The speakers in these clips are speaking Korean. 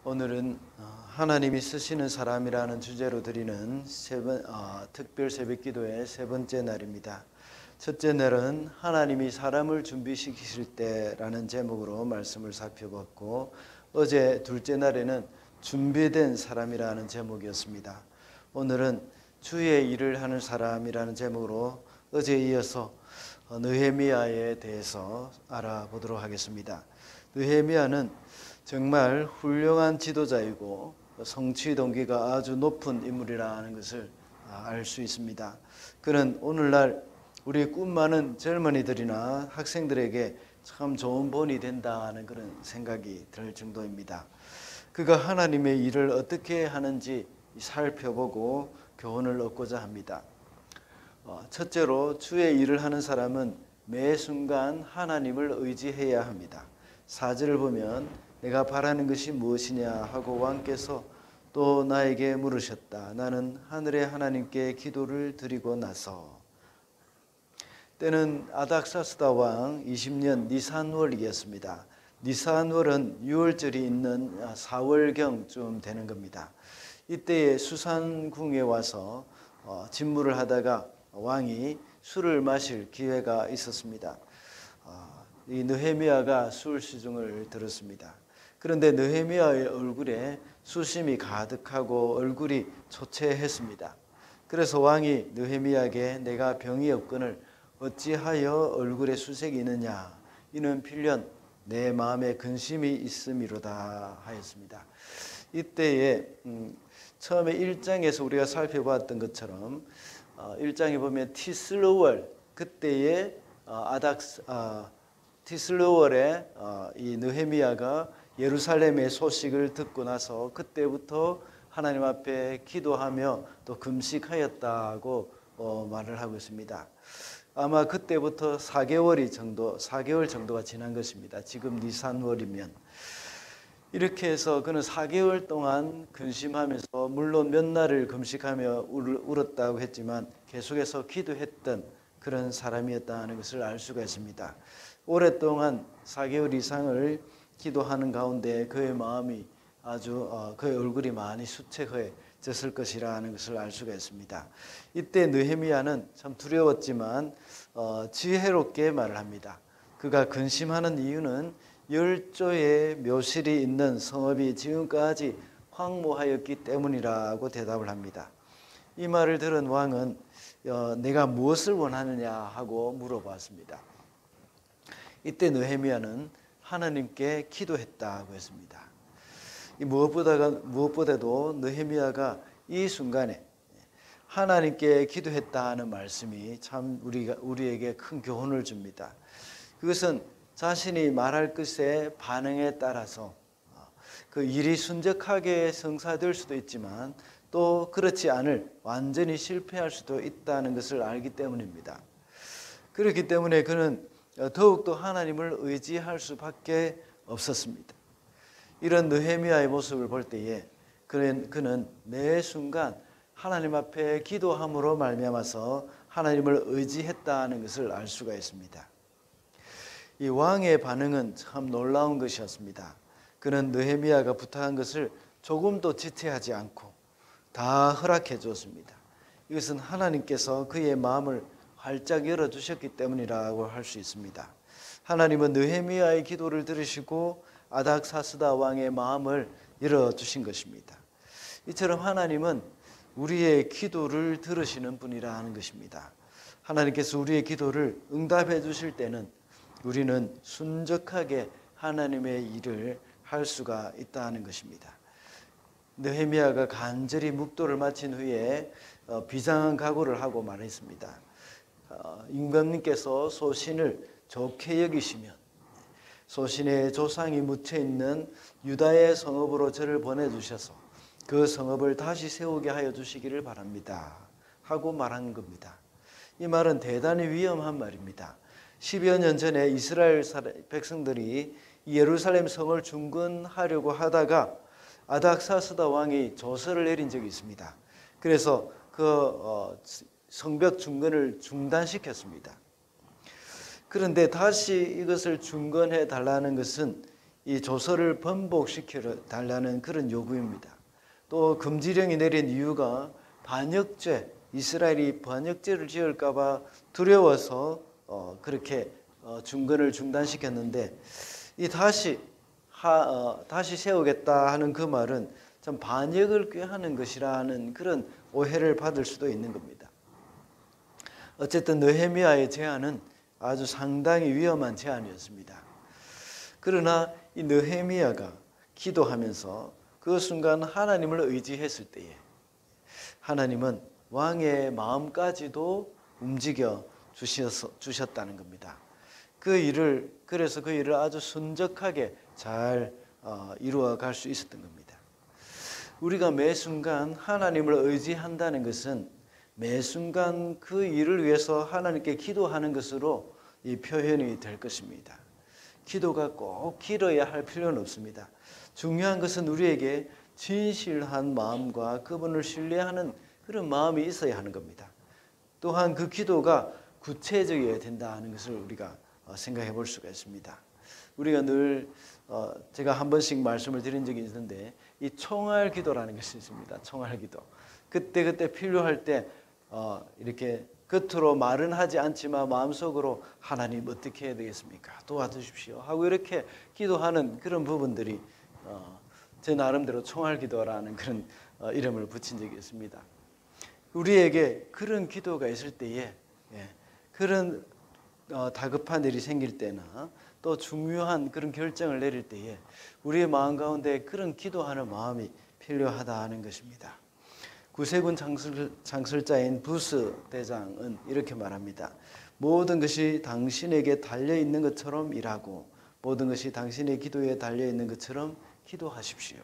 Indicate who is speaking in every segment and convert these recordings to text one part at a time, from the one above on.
Speaker 1: 오늘은 하나님이 쓰시는 사람이라는 주제로 드리는 특별 새벽기도의 세 번째 날입니다. 첫째 날은 하나님이 사람을 준비시키실 때라는 제목으로 말씀을 살펴봤고, 어제 둘째 날에는 준비된 사람이라는 제목이었습니다. 오늘은 주의 일을 하는 사람이라는 제목으로 어제에 이어서 느헤미야에 대해서 알아보도록 하겠습니다. 느헤미야는 정말 훌륭한 지도자이고 성취 동기가 아주 높은 인물이라는 것을 알 수 있습니다. 그는 오늘날 우리 꿈 많은 젊은이들이나 학생들에게 참 좋은 본이 된다는 그런 생각이 들 정도입니다. 그가 하나님의 일을 어떻게 하는지 살펴보고 교훈을 얻고자 합니다. 첫째로, 주의 일을 하는 사람은 매 순간 하나님을 의지해야 합니다. 4절을 보면 내가 바라는 것이 무엇이냐 하고 왕께서 또 나에게 물으셨다. 나는 하늘의 하나님께 기도를 드리고 나서. 때는 아닥사스다 왕 20년 니산월이었습니다. 니산월은 6월절이 있는 4월경쯤 되는 겁니다. 이때에 수산궁에 와서 집무를 하다가 왕이 술을 마실 기회가 있었습니다. 이 느헤미야가 술 시중을 들었습니다. 그런데 느헤미야의 얼굴에 수심이 가득하고 얼굴이 초췌했습니다. 그래서 왕이 느헤미야에게 내가 병이 없거늘 어찌하여 얼굴에 수색이 있느냐, 이는 필연 내 마음에 근심이 있음이로다 하였습니다. 이때에 처음에 1장에서 우리가 살펴봤던 것처럼 1장에 보면 티슬루월, 그때의 티슬루월에 이 느헤미야가 예루살렘의 소식을 듣고 나서 그때부터 하나님 앞에 기도하며 또 금식하였다고 말을 하고 있습니다. 아마 그때부터 4개월 정도가 지난 것입니다. 지금 니산월이면. 이렇게 해서 그는 4개월 동안 근심하면서, 물론 몇 날을 금식하며 울었다고 했지만 계속해서 기도했던 그런 사람이었다는 것을 알 수가 있습니다. 오랫동안 4개월 이상을 기도하는 가운데 그의 마음이 그의 얼굴이 많이 수척해졌을 것이라는 것을 알 수가 있습니다. 이때 느헤미야는 참 두려웠지만 지혜롭게 말을 합니다. 그가 근심하는 이유는 10조의 묘실이 있는 성읍이 지금까지 황무하였기 때문이라고 대답을 합니다. 이 말을 들은 왕은 내가 무엇을 원하느냐 하고 물어봤습니다. 이때 느헤미야는 하나님께 기도했다고 했습니다. 무엇보다도 느헤미야가 이 순간에 하나님께 기도했다는 말씀이 참 우리에게 큰 교훈을 줍니다. 그것은 자신이 말할 것의 반응에 따라서 그 일이 순적하게 성사될 수도 있지만 또 그렇지 않을, 완전히 실패할 수도 있다는 것을 알기 때문입니다. 그렇기 때문에 그는 더욱더 하나님을 의지할 수밖에 없었습니다. 이런 느헤미야의 모습을 볼 때에 그는 매 순간 하나님 앞에 기도함으로 말미암아서 하나님을 의지했다는 것을 알 수가 있습니다. 이 왕의 반응은 참 놀라운 것이었습니다. 그는 느헤미야가 부탁한 것을 조금도 지체하지 않고 다 허락해 주었습니다. 이것은 하나님께서 그의 마음을 활짝 열어주셨기 때문이라고 할 수 있습니다. 하나님은 느헤미야의 기도를 들으시고 아닥사스다 왕의 마음을 열어주신 것입니다. 이처럼 하나님은 우리의 기도를 들으시는 분이라는 것입니다. 하나님께서 우리의 기도를 응답해 주실 때는 우리는 순적하게 하나님의 일을 할 수가 있다는 것입니다. 느헤미야가 간절히 묵도를 마친 후에 비장한 각오를 하고 말했습니다. 임금님께서 소신을 좋게 여기시면 소신의 조상이 묻혀있는 유다의 성읍으로 저를 보내주셔서 그 성읍을 다시 세우게 하여 주시기를 바랍니다 하고 말한 겁니다. 이 말은 대단히 위험한 말입니다. 10여 년 전에 이스라엘 백성들이 예루살렘 성을 중건하려고 하다가 아닥사스다 왕이 조서를 내린 적이 있습니다. 그래서 그 성벽 중건을 중단시켰습니다. 그런데 다시 이것을 중건해 달라는 것은 이 조서를 번복시켜 달라는 그런 요구입니다. 또 금지령이 내린 이유가 반역죄, 이스라엘이 반역죄를 지을까 봐 두려워서 그렇게 중건을 중단시켰는데 이 다시 세우겠다 하는 그 말은 참 반역을 꾀하는 것이라는 그런 오해를 받을 수도 있는 겁니다. 어쨌든 느헤미야의 제안은 아주 상당히 위험한 제안이었습니다. 그러나 이 느헤미야가 기도하면서 그 순간 하나님을 의지했을 때에 하나님은 왕의 마음까지도 움직여 주셨다는 겁니다. 그래서 그 일을 아주 순적하게 잘 이루어 갈 수 있었던 겁니다. 우리가 매 순간 하나님을 의지한다는 것은 매 순간 그 일을 위해서 하나님께 기도하는 것으로 이 표현이 될 것입니다. 기도가 꼭 길어야 할 필요는 없습니다. 중요한 것은 우리에게 진실한 마음과 그분을 신뢰하는 그런 마음이 있어야 하는 겁니다. 또한 그 기도가 구체적이어야 된다는 것을 우리가 생각해 볼 수가 있습니다. 우리가 늘 제가 한 번씩 말씀을 드린 적이 있는데 이 총알 기도라는 것이 있습니다. 총알 기도. 그때 필요할 때 이렇게 겉으로 말은 하지 않지만 마음속으로 하나님 어떻게 해야 되겠습니까? 도와주십시오 하고 이렇게 기도하는 그런 부분들이 제 나름대로 총알 기도라는 그런 이름을 붙인 적이 있습니다. 우리에게 그런 기도가 있을 때에 그런 다급한 일이 생길 때나 또 중요한 그런 결정을 내릴 때에 우리의 마음 가운데 그런 기도하는 마음이 필요하다는 것입니다. 구세군 장설자인 부스 대장은 이렇게 말합니다. 모든 것이 당신에게 달려있는 것처럼 일하고 모든 것이 당신의 기도에 달려있는 것처럼 기도하십시오.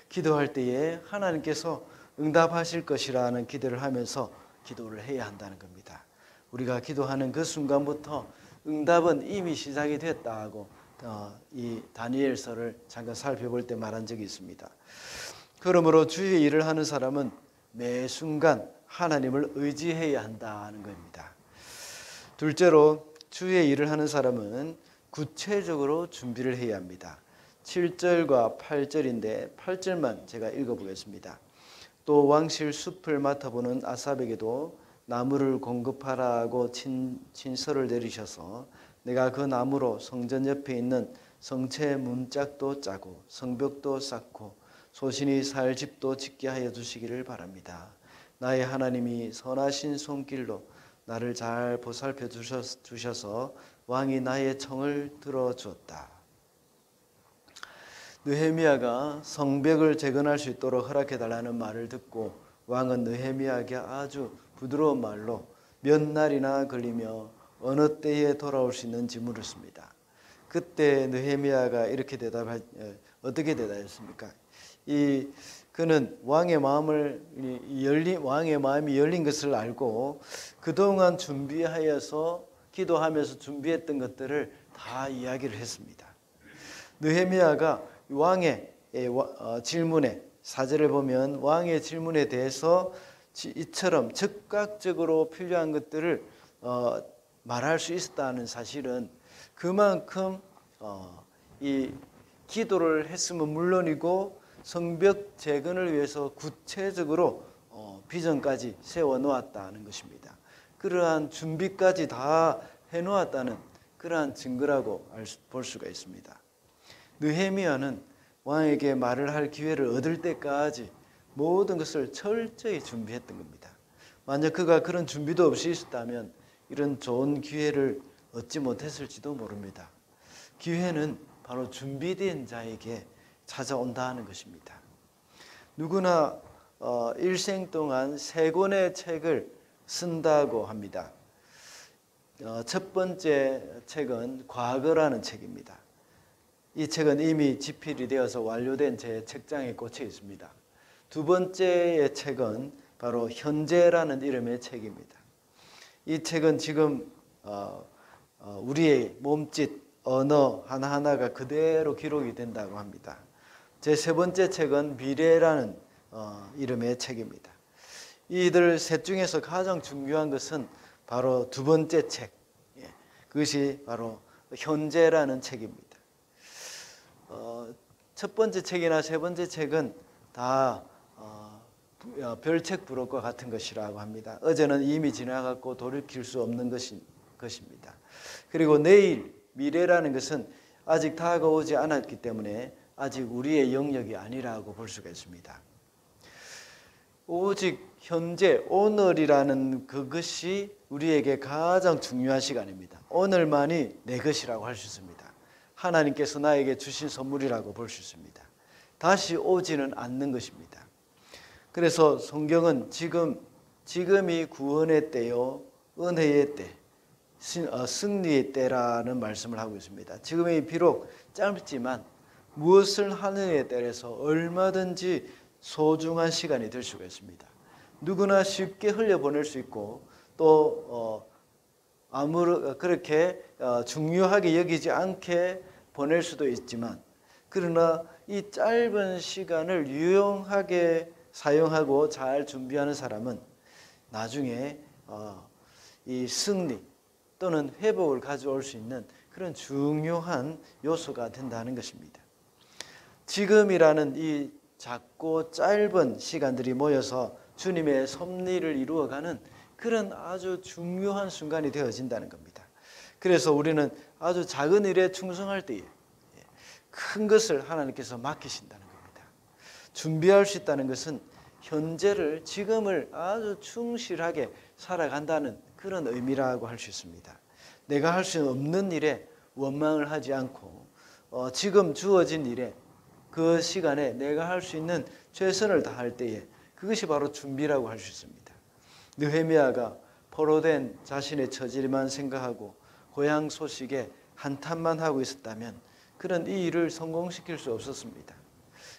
Speaker 1: 기도할 때에 하나님께서 응답하실 것이라는 기대를 하면서 기도를 해야 한다는 겁니다. 우리가 기도하는 그 순간부터 응답은 이미 시작이 됐다고 이 다니엘서를 잠깐 살펴볼 때 말한 적이 있습니다. 그러므로 주의 일을 하는 사람은 매 순간 하나님을 의지해야 한다는 겁니다. 둘째로 주의 일을 하는 사람은 구체적으로 준비를 해야 합니다. 7절과 8절인데 8절만 제가 읽어보겠습니다. 또 왕실 숲을 맡아보는 아삽에게도 나무를 공급하라고 친서를 내리셔서 내가 그 나무로 성전 옆에 있는 성체 문짝도 짜고 성벽도 쌓고 소신이 살 집도 짓게 하여 주시기를 바랍니다. 나의 하나님이 선하신 손길로 나를 잘 보살펴 주셔서 왕이 나의 청을 들어주었다. 느헤미야가 성벽을 재건할 수 있도록 허락해달라는 말을 듣고 왕은 느헤미야에게 아주 부드러운 말로 몇 날이나 걸리며 어느 때에 돌아올 수 있는지 물었습니다. 그때 느헤미야가 이렇게 어떻게 대답했습니까? 그는 왕의 마음이 열린 것을 알고 그동안 준비하여서 기도하면서 준비했던 것들을 다 이야기를 했습니다. 느헤미야가 왕의 질문에 4절을 보면 왕의 질문에 대해서 이처럼 즉각적으로 필요한 것들을 말할 수 있었다는 사실은 그만큼 이 기도를 했으면 물론이고 성벽 재건을 위해서 구체적으로 비전까지 세워놓았다는 것입니다. 그러한 준비까지 다 해놓았다는 그러한 증거라고 볼 수가 있습니다. 느헤미야는 왕에게 말을 할 기회를 얻을 때까지 모든 것을 철저히 준비했던 겁니다. 만약 그가 그런 준비도 없이 있었다면 이런 좋은 기회를 얻지 못했을지도 모릅니다. 기회는 바로 준비된 자에게 찾아온다는 것입니다. 누구나 일생 동안 3권의 책을 쓴다고 합니다. 첫 번째 책은 과거라는 책입니다. 이 책은 이미 집필이 되어서 완료된 제 책장에 꽂혀 있습니다. 두 번째의 책은 바로 현재라는 이름의 책입니다. 이 책은 지금 우리의 몸짓, 언어 하나하나가 그대로 기록이 된다고 합니다. 제 세 번째 책은 미래라는 이름의 책입니다. 이들 셋 중에서 가장 중요한 것은 바로 두 번째 책, 그것이 바로 현재라는 책입니다. 첫 번째 책이나 세 번째 책은 다 별책 부록과 같은 것이라고 합니다. 어제는 이미 지나갔고 돌이킬 수 없는 것입니다. 그리고 내일, 미래라는 것은 아직 다가오지 않았기 때문에 아직 우리의 영역이 아니라고 볼 수가 있습니다. 오직 현재, 오늘이라는 그것이 우리에게 가장 중요한 시간입니다. 오늘만이 내 것이라고 할 수 있습니다. 하나님께서 나에게 주신 선물이라고 볼 수 있습니다. 다시 오지는 않는 것입니다. 그래서 성경은 지금이 구원의 때요, 은혜의 때, 승리의 때라는 말씀을 하고 있습니다. 지금이 비록 짧지만 무엇을 하느냐에 따라서 얼마든지 소중한 시간이 될 수가 있습니다. 누구나 쉽게 흘려보낼 수 있고 또 그렇게 중요하게 여기지 않게 보낼 수도 있지만, 그러나 이 짧은 시간을 유용하게 사용하고 잘 준비하는 사람은 나중에 이 승리 또는 회복을 가져올 수 있는 그런 중요한 요소가 된다는 것입니다. 지금이라는 이 작고 짧은 시간들이 모여서 주님의 섭리를 이루어가는 그런 아주 중요한 순간이 되어진다는 겁니다. 그래서 우리는 아주 작은 일에 충성할 때에 큰 것을 하나님께서 맡기신다는 겁니다. 준비할 수 있다는 것은 현재를, 지금을 아주 충실하게 살아간다는 그런 의미라고 할 수 있습니다. 내가 할 수 없는 일에 원망을 하지 않고 지금 주어진 일에 그 시간에 내가 할 수 있는 최선을 다할 때에 그것이 바로 준비라고 할 수 있습니다. 느헤미야가 포로된 자신의 처지만 생각하고 고향 소식에 한탄만 하고 있었다면 그는 이 일을 성공시킬 수 없었습니다.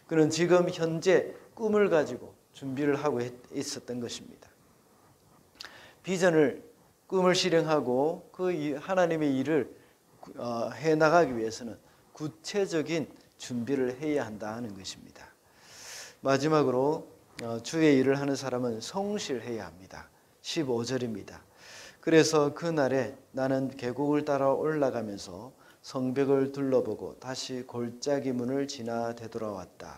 Speaker 1: 그는 지금 현재 꿈을 가지고 준비를 하고 있었던 것입니다. 비전을, 꿈을 실행하고 그 하나님의 일을 해나가기 위해서는 구체적인 준비를 해야 한다는 것입니다. 마지막으로 주의 일을 하는 사람은 성실해야 합니다. 15절입니다. 그래서 그날에 나는 계곡을 따라 올라가면서 성벽을 둘러보고 다시 골짜기 문을 지나 되돌아왔다.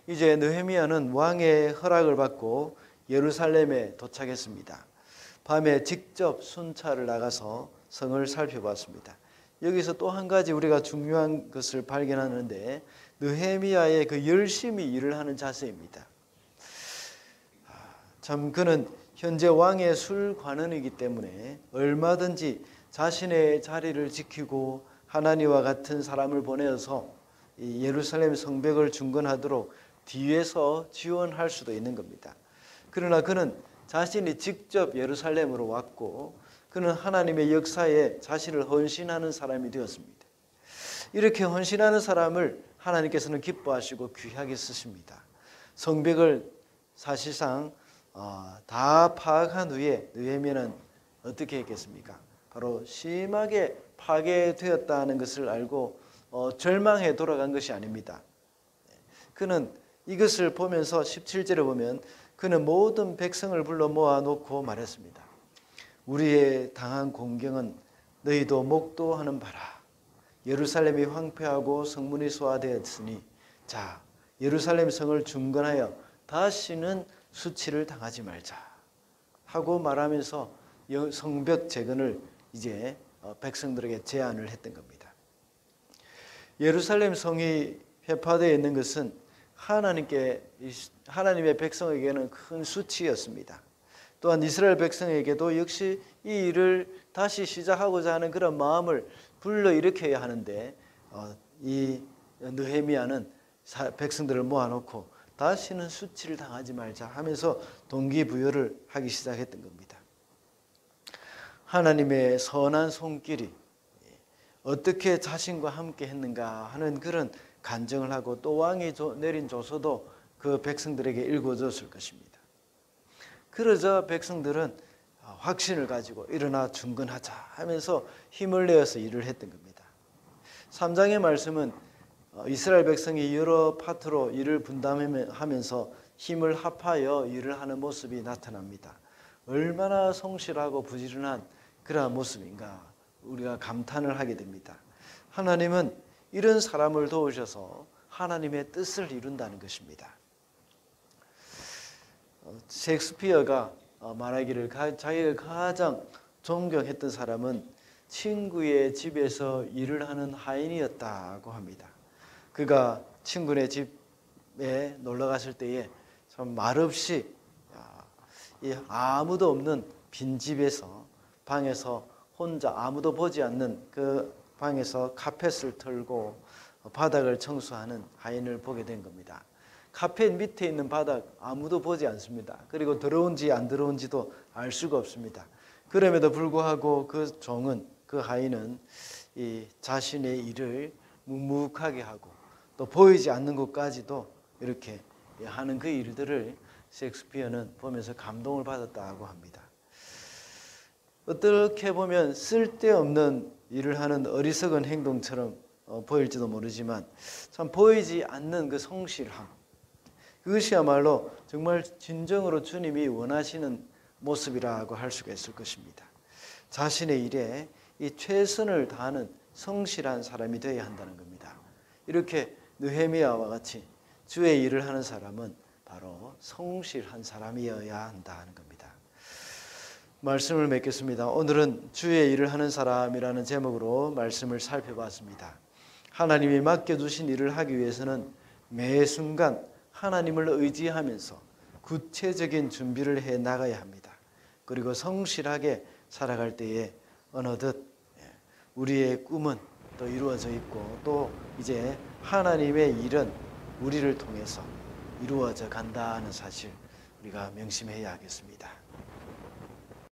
Speaker 1: 이제 느헤미야는 왕의 허락을 받고 예루살렘에 도착했습니다. 밤에 직접 순찰을 나가서 성을 살펴봤습니다. 여기서 또 한 가지 우리가 중요한 것을 발견하는데 느헤미야의 그 열심히 일을 하는 자세입니다. 참 그는 현재 왕의 술관원이기 때문에 얼마든지 자신의 자리를 지키고 하나님과 같은 사람을 보내어서 이 예루살렘 성벽을 중건하도록 뒤에서 지원할 수도 있는 겁니다. 그러나 그는 자신이 직접 예루살렘으로 왔고 그는 하나님의 역사에 자신을 헌신하는 사람이 되었습니다. 이렇게 헌신하는 사람을 하나님께서는 기뻐하시고 귀하게 쓰십니다. 성벽을 사실상 다 파악한 후에 느헤미야는 어떻게 했겠습니까? 바로 심하게 파괴되었다는 것을 알고 절망해 돌아간 것이 아닙니다. 그는 이것을 보면서 17절에 보면 그는 모든 백성을 불러 모아놓고 말했습니다. 우리의 당한 공경은 너희도 목도하는 바라. 예루살렘이 황폐하고 성문이 소화되었으니 자 예루살렘 성을 중건하여 다시는 수치를 당하지 말자 하고 말하면서 성벽 재건을 이제 백성들에게 제안을 했던 겁니다. 예루살렘 성이 회파되어 있는 것은 하나님의 백성에게는 큰 수치였습니다. 또한 이스라엘 백성에게도 역시 이 일을 다시 시작하고자 하는 그런 마음을 불러일으켜야 하는데 이 느헤미야는 백성들을 모아놓고 다시는 수치를 당하지 말자 하면서 동기부여를 하기 시작했던 겁니다. 하나님의 선한 손길이 어떻게 자신과 함께 했는가 하는 그런 간증을 하고 또 왕이 내린 조서도 그 백성들에게 읽어줬을 것입니다. 그러자 백성들은 확신을 가지고 일어나 중건하자 하면서 힘을 내어서 일을 했던 겁니다. 3장의 말씀은 이스라엘 백성이 여러 파트로 일을 분담하면서 힘을 합하여 일을 하는 모습이 나타납니다. 얼마나 성실하고 부지런한 그러한 모습인가 우리가 감탄을 하게 됩니다. 하나님은 이런 사람을 도우셔서 하나님의 뜻을 이룬다는 것입니다. 셰익스피어가 말하기를 자기가 가장 존경했던 사람은 친구의 집에서 일을 하는 하인이었다고 합니다. 그가 친구네 집에 놀러 갔을 때에 참 말없이 아무도 없는 빈집에서 방에서 혼자 아무도 보지 않는 그 방에서 카펫을 털고 바닥을 청소하는 하인을 보게 된 겁니다. 카펫 밑에 있는 바닥 아무도 보지 않습니다. 그리고 들어온지 안 들어온지도 알 수가 없습니다. 그럼에도 불구하고 그 종은, 그 하인은 이 자신의 일을 묵묵하게 하고 또 보이지 않는 곳까지도 이렇게 하는 그 일들을 셰익스피어는 보면서 감동을 받았다고 합니다. 어떻게 보면 쓸데없는 일을 하는 어리석은 행동처럼 보일지도 모르지만 참 보이지 않는 그 성실함, 그것이야말로 정말 진정으로 주님이 원하시는 모습이라고 할 수가 있을 것입니다. 자신의 일에 이 최선을 다하는 성실한 사람이 되어야 한다는 겁니다. 이렇게 느헤미야와 같이 주의 일을 하는 사람은 바로 성실한 사람이어야 한다는 겁니다. 말씀을 맺겠습니다. 오늘은 주의 일을 하는 사람이라는 제목으로 말씀을 살펴봤습니다. 하나님이 맡겨주신 일을 하기 위해서는 매 순간 하나님을 의지하면서 구체적인 준비를 해 나가야 합니다. 그리고 성실하게 살아갈 때에 어느덧 우리의 꿈은 또 이루어져 있고 또 이제 하나님의 일은 우리를 통해서 이루어져 간다는 사실 우리가 명심해야 하겠습니다.